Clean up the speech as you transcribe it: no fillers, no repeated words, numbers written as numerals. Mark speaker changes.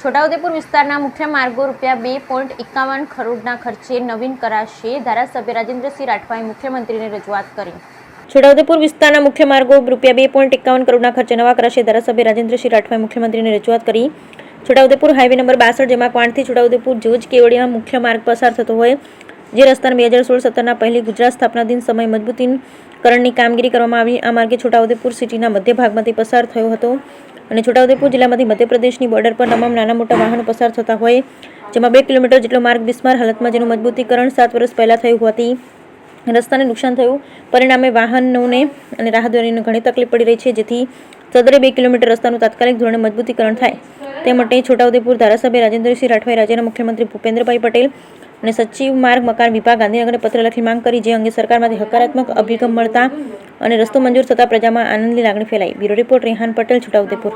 Speaker 1: છોટાઉદેપુર વિસ્તારના મુખ્ય માર્ગો ₹2.51 કરોડના ખર્ચે નવીન કરાશે. ધારાસભ્ય રાજેન્દ્રસિંહ રાઠવાએ મુખ્યમંત્રીને રજૂઆત કરી. છોટાઉદેપુર વિસ્તારના મુખ્ય માર્ગો ₹2.51 કરોડના ખર્ચે નવા કરાશે. ધારાસભ્ય રાજેન્દ્રસિંહ રાઠવાએ મુખ્યમંત્રીને રજૂઆત કરી. છોટાઉદેપુર હાઈવે નંબર 62 જેમાં ક્વાંટથી છોટાઉદેપુર જૂજ કેવડિયા મુખ્ય માર્ગ પસાર થતો હોય, જે રસ્તાને 2016-17ના પહેલી ગુજરાત સ્થાપના દિન સમયે મજબૂતીકરણની કામગીરી કરવામાં આવી. આ માર્ગે છોટાઉદેપુર સિટીના મધ્ય ભાગમાંથી પસાર થયો હતો અને છોટાઉદેપુર જિલ્લામાંથી મધ્યપ્રદેશની બોર્ડર પર તમામ નાના મોટા વાહનો પસાર થતા હોય, જેમાં 2 કિલોમીટર જેટલો માર્ગ બિસ્માર હાલતમાં, જેનું મજબૂતીકરણ 7 વર્ષ પહેલા થયું હોવાથી રસ્તાને નુકસાન થયું. પરિણામે વાહનોને અને રાહદારીઓને ઘણી તકલીફ પડી રહી છે, જેથી સદરે 2 કિલોમીટર રસ્તાનું તાત્કાલિક ધોરણે મજબૂતીકરણ થાય તે માટે છોટાઉદેપુર ધારાસભ્ય રાજેન્દ્રસિંહ રાઠવાએ રાજ્યના મુખ્યમંત્રી ભૂપેન્દ્રભાઈ પટેલ અને સચિવ માર્ગ મકાન વિભાગ ગાંધીનગરને પત્ર લખી માંગ કરી, જે અંગે સરકારમાંથી હકારાત્મક અભિગમ મળતા અને રસ્તો મંજૂર થતા પ્રજામાં આનંદની લાગણી ફેલાઈ. Bureau report Rehan Patel, Chhota Udepur.